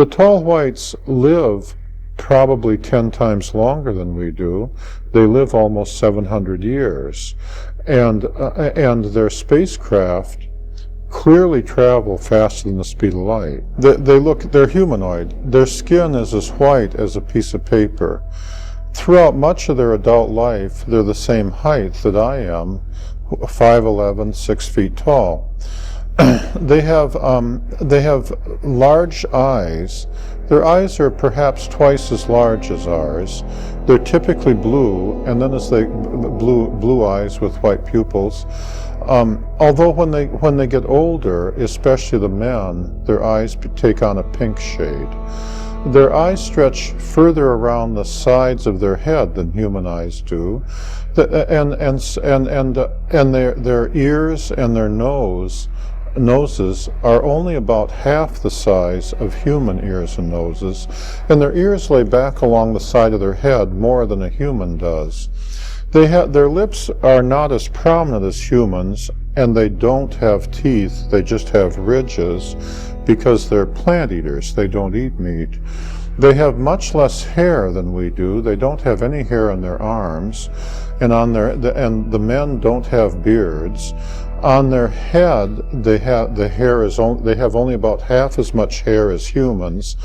The tall whites live probably 10 times longer than we do. They live almost 700 years. And their spacecraft clearly travel faster than the speed of light. They're humanoid. Their skin is as white as a piece of paper. Throughout much of their adult life, they're the same height that I am, 5'11", 6 feet tall. They have large eyes. Their eyes are perhaps twice as large as ours. They're typically blue, and then blue eyes with white pupils. Although when they get older, especially the men, their eyes take on a pink shade. Their eyes stretch further around the sides of their head than human eyes do, and their ears and their noses are only about half the size of human ears and noses, and their ears lay back along the side of their head more than a human does. Their lips are not as prominent as humans, and they don't have teeth. They just have ridges because they're plant eaters. They don't eat meat. They have much less hair than we do. They don't have any hair on their arms, and the men don't have beards. On their head, they have only about half as much hair as humans,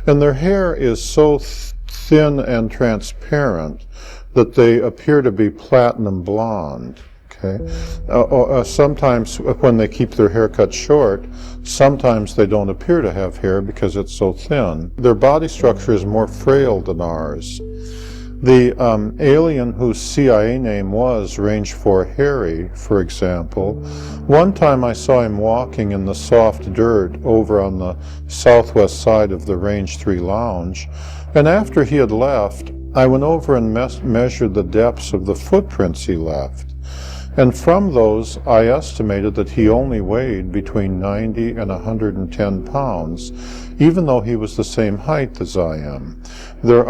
and their hair is so thin and transparent that they appear to be platinum blonde. Okay, sometimes when they keep their hair cut short, sometimes they don't appear to have hair because it's so thin. Their body structure is more frail than ours. The alien whose CIA name was Range 4 Harry, for example, one time I saw him walking in the soft dirt over on the southwest side of the Range 3 lounge, and after he had left, I went over and measured the depths of the footprints he left. And from those, I estimated that he only weighed between 90 and 110 pounds, even though he was the same height as I am. Their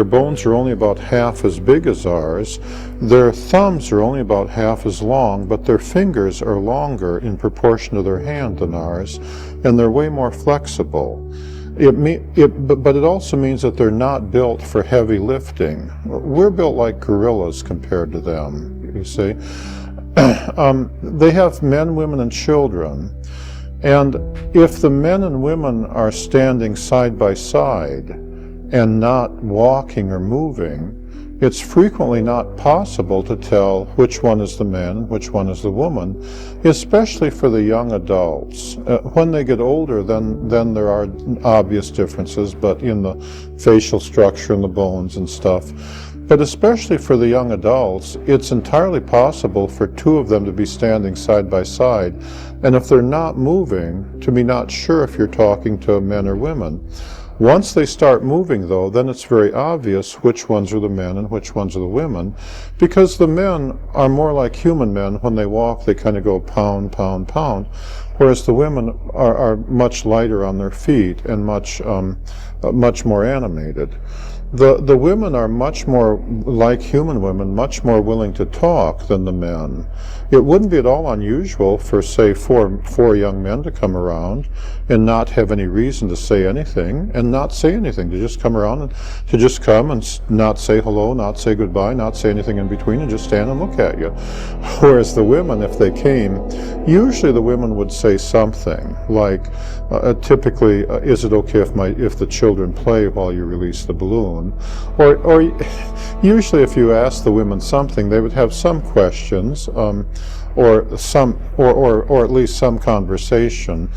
bones are only about half as big as ours. Their thumbs are only about half as long, but their fingers are longer in proportion to their hand than ours, and they're way more flexible. But it also means that they're not built for heavy lifting. We're built like gorillas compared to them, you see. They have men, women, and children. And if the men and women are standing side by side and not walking or moving, it's frequently not possible to tell which one is the man, which one is the woman, especially for the young adults. When they get older, then there are obvious differences, but in the facial structure and the bones and stuff. But especially for the young adults, it's entirely possible for two of them to be standing side by side, and if they're not moving, to be not sure if you're talking to men or women. Once they start moving, though, then it's very obvious which ones are the men and which ones are the women, because the men are more like human men. When they walk, they kind of go pound, pound, pound, whereas the women are much lighter on their feet and much more animated. The women are much more like human women, much more willing to talk than the men. It wouldn't be at all unusual for, say, four young men to come around and not have any reason to say anything, and not say anything, to just come around and to just come and not say hello, not say goodbye, not say anything in between, and just stand and look at you. Whereas the women, if they came, usually the women would say something like, typically, is it okay if the children play while you release the balloon? Or usually if you ask the women something, they would have some questions, or at least some conversation.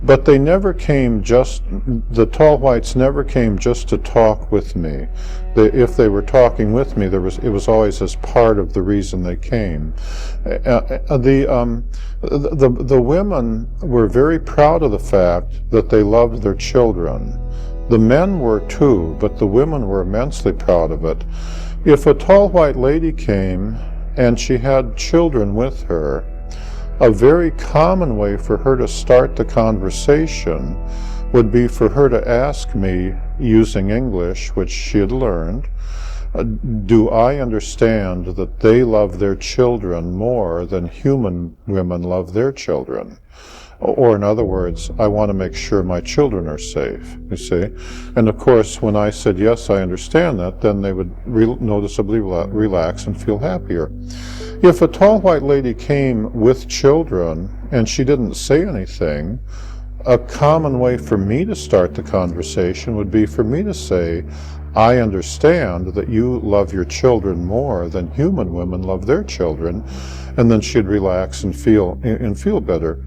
But they never came the tall whites never came just to talk with me. If they were talking with me, it was always as part of the reason they came. The women were very proud of the fact that they loved their children. The men were too, but the women were immensely proud of it. If a tall white lady came and she had children with her, a very common way for her to start the conversation would be for her to ask me, using English, which she had learned, do I understand that they love their children more than human women love their children? Or in other words, I want to make sure my children are safe, you see. And of course, when I said, yes, I understand that, then they would noticeably relax and feel happier. If a tall white lady came with children and she didn't say anything, a common way for me to start the conversation would be for me to say, I understand that you love your children more than human women love their children, and then she'd relax and feel better.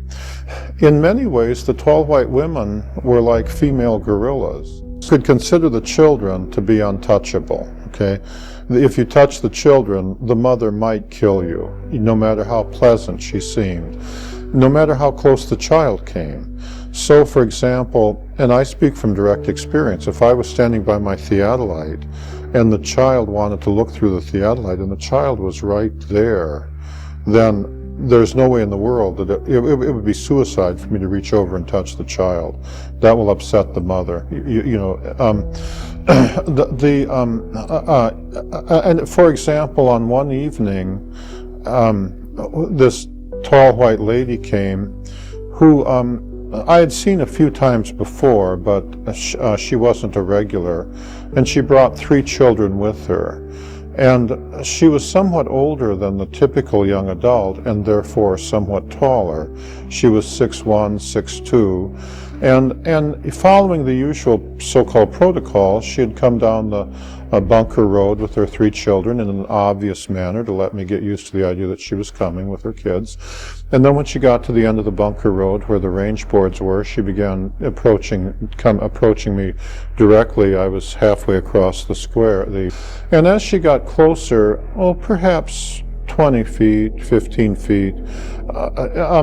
In many ways, the tall white women were like female gorillas. You could consider the children to be untouchable, okay? If you touch the children, the mother might kill you, no matter how pleasant she seemed, no matter how close the child came. So, for example, and I speak from direct experience, if I was standing by my theodolite and the child wanted to look through the theodolite and the child was right there, then there's no way in the world that it would be suicide for me to reach over and touch the child. That will upset the mother. And for example, on one evening, this tall white lady came who I had seen a few times before, but she wasn't a regular, and she brought 3 children with her. And she was somewhat older than the typical young adult, and therefore somewhat taller. She was 6'1", 6'2", and following the usual so-called protocol, she had come down the bunker road with her 3 children in an obvious manner to let me get used to the idea that she was coming with her kids. And then when she got to the end of the bunker road where the range boards were, she began approaching me directly. I was halfway across the square. And as she got closer, perhaps 20 feet, 15 feet,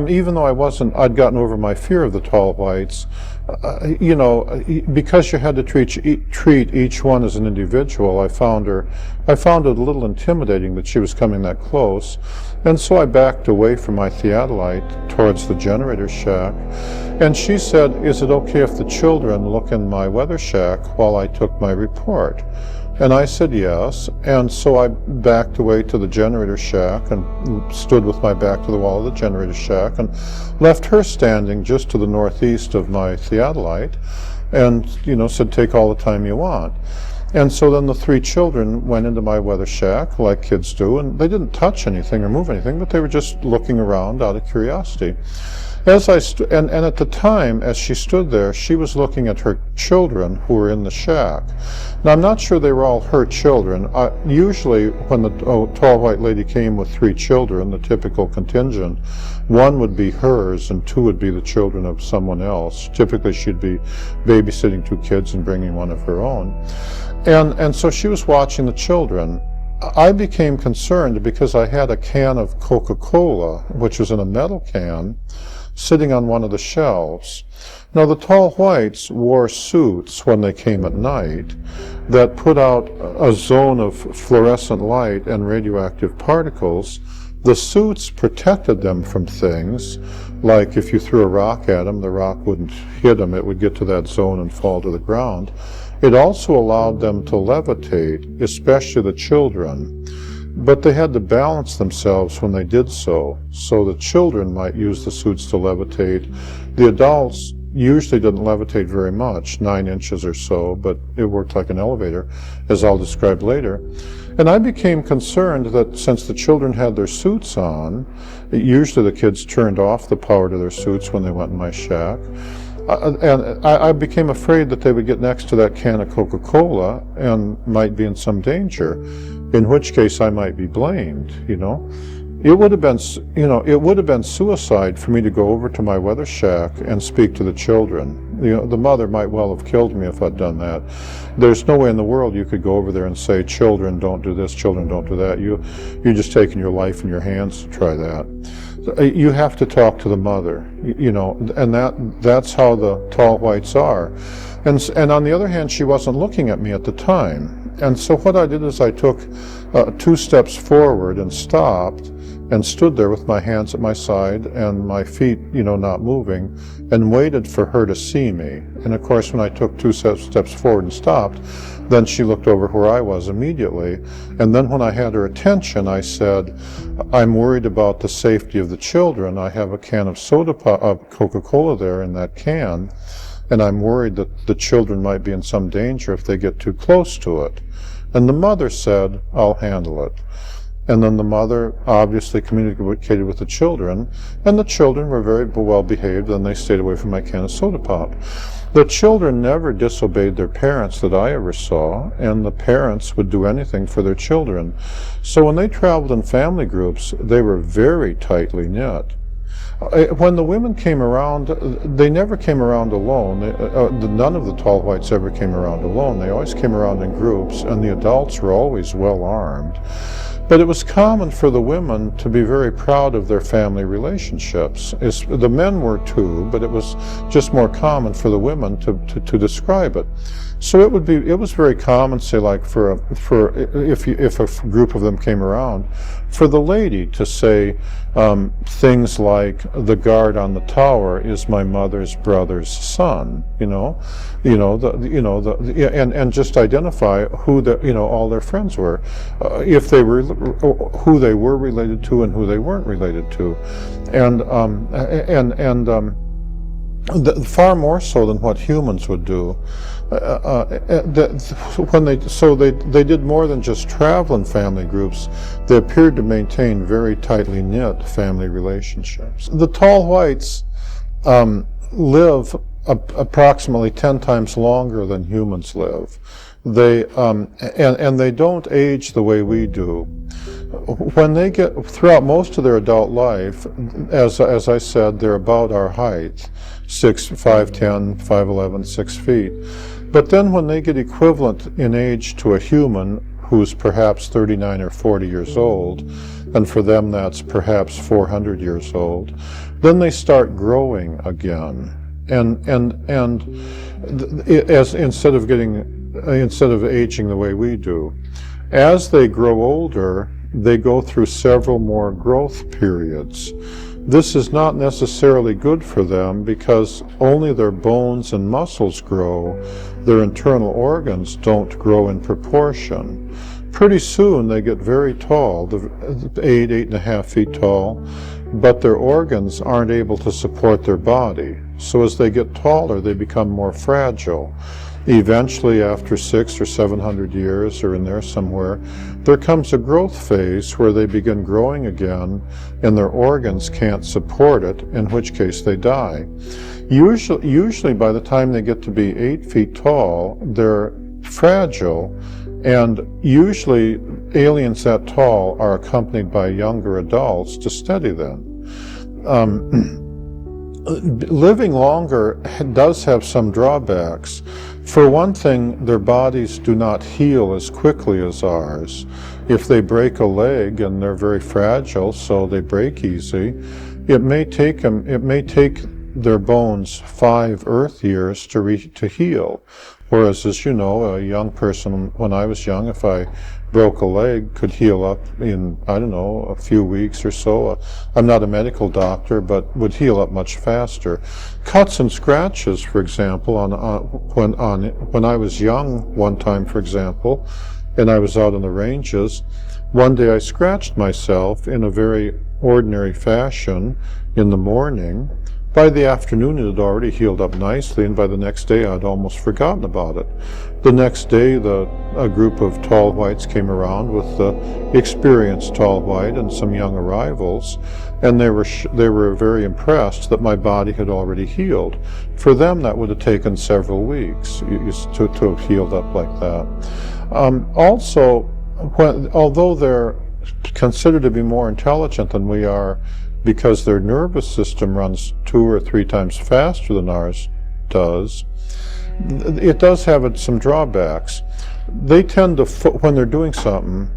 even though I'd gotten over my fear of the tall whites, because you had to treat each one as an individual, I found it a little intimidating that she was coming that close. And so I backed away from my theodolite towards the generator shack. And she said, is it okay if the children look in my weather shack while I took my report? And I said yes, and so I backed away to the generator shack and stood with my back to the wall of the generator shack and left her standing just to the northeast of my theodolite and, said, take all the time you want. And so then the 3 children went into my weather shack, like kids do, and they didn't touch anything or move anything, but they were just looking around out of curiosity. As I and at the time, as she stood there, she was looking at her children who were in the shack. Now, I'm not sure they were all her children. Usually, when the tall white lady came with 3 children, the typical contingent, 1 would be hers and 2 would be the children of someone else. Typically, she'd be babysitting 2 kids and bringing 1 of her own. And so she was watching the children. I became concerned because I had a can of Coca-Cola, which was in a metal can, sitting on one of the shelves. Now, the tall whites wore suits when they came at night that put out a zone of fluorescent light and radioactive particles. The suits protected them from things, like if you threw a rock at them, the rock wouldn't hit them, it would get to that zone and fall to the ground. It also allowed them to levitate, especially the children. But they had to balance themselves when they did so the children might use the suits to levitate. The adults usually didn't levitate very much, 9 inches or so, but it worked like an elevator, as I'll describe later. And I became concerned that since the children had their suits on, usually the kids turned off the power to their suits when they went in my shack, and I became afraid that they would get next to that can of Coca-Cola and might be in some danger, in which case I might be blamed, It would have been suicide for me to go over to my weather shack and speak to the children. The mother might well have killed me if I'd done that. There's no way in the world you could go over there and say, children, don't do this, children, don't do that. You're just taking your life in your hands to try that. You have to talk to the mother, and that's how the tall whites are. And on the other hand, she wasn't looking at me at the time. And so what I did is I took 2 steps forward and stopped and stood there with my hands at my side and my feet, not moving, and waited for her to see me. And of course, when I took 2 steps forward and stopped, then she looked over where I was immediately. And then when I had her attention, I said, I'm worried about the safety of the children. I have a can of Coca-Cola there in that can, and I'm worried that the children might be in some danger if they get too close to it. And the mother said, I'll handle it. And then the mother obviously communicated with the children, and the children were very well behaved, and they stayed away from my can of soda pop. The children never disobeyed their parents that I ever saw, and the parents would do anything for their children. So when they traveled in family groups, they were very tightly knit. When the women came around, they never came around alone. None of the tall whites ever came around alone. They always came around in groups, and the adults were always well armed. But it was common for the women to be very proud of their family relationships. The men were too, but it was just more common for the women to describe it. So it was very common, say, like if a group of them came around, for the lady to say things like, the guard on the tower is my mother's brother's son, and just identify who all their friends were, if they were, who they were related to and who they weren't related to, and far more so than what humans would do. They did more than just travel in family groups. They appeared to maintain very tightly knit family relationships. The tall whites live approximately 10 times longer than humans live. They and they don't age the way we do. When they get throughout most of their adult life, as I said, they're about our height, 5'10", 5'11", 6 feet. But then when they get equivalent in age to a human who's perhaps 39 or 40 years old, and for them that's perhaps 400 years old, then they start growing again. And instead of aging the way we do. As they grow older, they go through several more growth periods. This is not necessarily good for them because only their bones and muscles grow. Their internal organs don't grow in proportion. Pretty soon they get very tall, 8.5 feet tall, but their organs aren't able to support their body. So as they get taller, they become more fragile. Eventually, after 600 or 700 years, or in there somewhere, there comes a growth phase where they begin growing again, and their organs can't support it, in which case they die. Usually by the time they get to be 8 feet tall, they're fragile, and usually aliens that tall are accompanied by younger adults to steady them. Living longer does have some drawbacks. For one thing, their bodies do not heal as quickly as ours. If they break a leg, and they're very fragile, so they break easy, it may take their bones 5 Earth years to heal. Whereas, as you know, a young person, when I was young, if I broke a leg, could heal up in, a few weeks or so. I'm not a medical doctor, but would heal up much faster. Cuts and scratches, for example, when I was young one time, for example, and I was out on the ranges, one day I scratched myself in a very ordinary fashion in the morning. By the afternoon, it had already healed up nicely, and by the next day, I'd almost forgotten about it. The next day, a group of tall whites came around with the experienced tall white and some young arrivals, and they were very impressed that my body had already healed. For them, that would have taken several weeks to have healed up like that. Although they're considered to be more intelligent than we are, because their nervous system runs 2 or 3 times faster than ours does, it does have some drawbacks. They tend to, when they're doing something,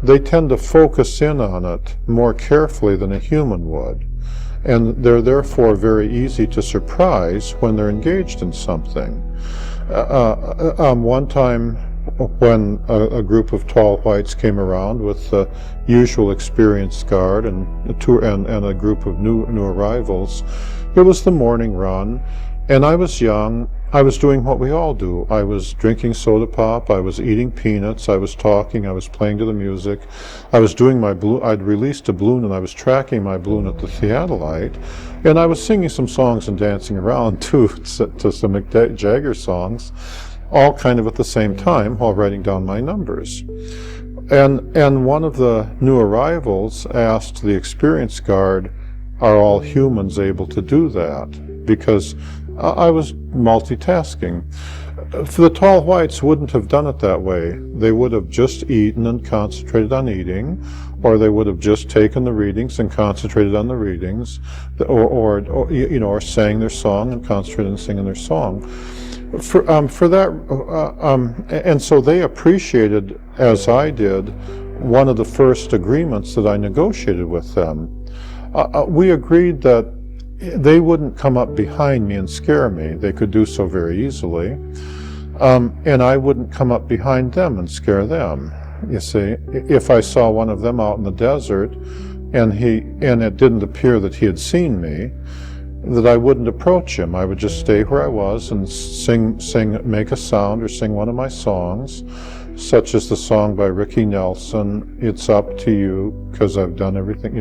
they tend to focus in on it more carefully than a human would. And they're therefore very easy to surprise when they're engaged in something. One time, when a group of tall whites came around with the usual experienced guard and a group of new arrivals. It was the morning run, and I was young. I was doing what we all do. I was drinking soda pop, I was eating peanuts, I was talking, I was playing to the music. I was doing my balloon. I'd released a balloon and I was tracking my balloon at the theodolite, and I was singing some songs and dancing around too, to some Mick Jagger songs, all kind of at the same time while writing down my numbers. And one of the new arrivals asked the experienced guard, are all humans able to do that? Because I was multitasking. The tall whites wouldn't have done it that way. They would have just eaten and concentrated on eating, or they would have just taken the readings and concentrated on the readings, or sang their song and concentrated on singing their song. And so they appreciated, as I did, one of the first agreements that I negotiated with them. We agreed that they wouldn't come up behind me and scare me. They could do so very easily. And I wouldn't come up behind them and scare them. You see, if I saw one of them out in the desert and it didn't appear that he had seen me, that I wouldn't approach him. I would just stay where I was and make a sound or sing one of my songs, such as the song by Ricky Nelson, It's Up to You, because I've done everything,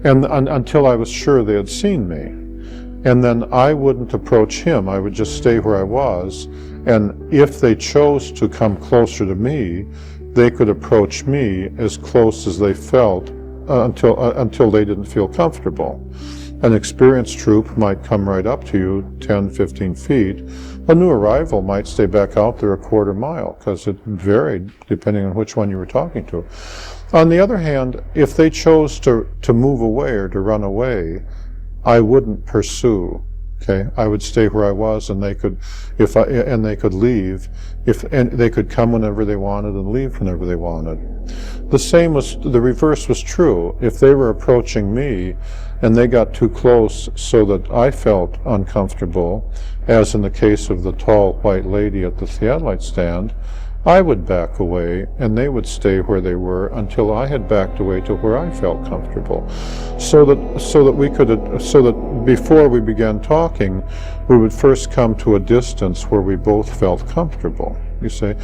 and until I was sure they had seen me. And then I wouldn't approach him. I would just stay where I was. And if they chose to come closer to me, they could approach me as close as they felt until they didn't feel comfortable. An experienced troop might come right up to you 10, 15 feet. A new arrival might stay back out there a quarter mile, because it varied depending on which one you were talking to. On the other hand, if they chose to move away or to run away, I wouldn't pursue. Okay, I would stay where I was, and they could leave, and they could come whenever they wanted and leave whenever they wanted. The reverse was true. If they were approaching me and they got too close so that I felt uncomfortable, as in the case of the tall white lady at the theodolite stand, I would back away and they would stay where they were until I had backed away to where I felt comfortable. So that before we began talking, we would first come to a distance where we both felt comfortable. You see,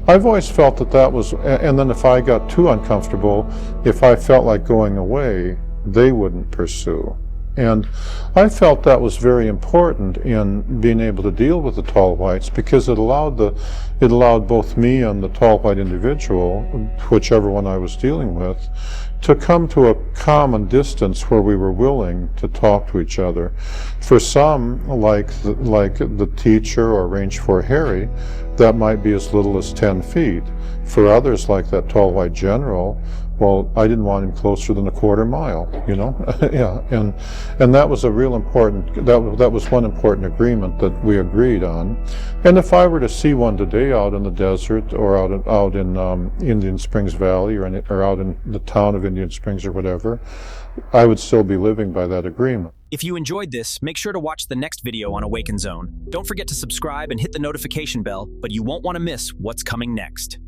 I've always felt that was, and then if I got too uncomfortable, if I felt like going away, they wouldn't pursue. And I felt that was very important in being able to deal with the tall whites, because it allowed both me and the tall white individual, whichever one I was dealing with, to come to a common distance where we were willing to talk to each other. For some, like the teacher or Range 4 Harry, that might be as little as 10 feet. For others, like that tall white general, well, I didn't want him closer than a quarter mile, yeah, and that was a real important, that was one important agreement that we agreed on. And if I were to see one today out in the desert or out in Indian Springs Valley or out in the town of Indian Springs or whatever, I would still be living by that agreement. If you enjoyed this, make sure to watch the next video on Awaken Zone. Don't forget to subscribe and hit the notification bell, but you won't want to miss what's coming next.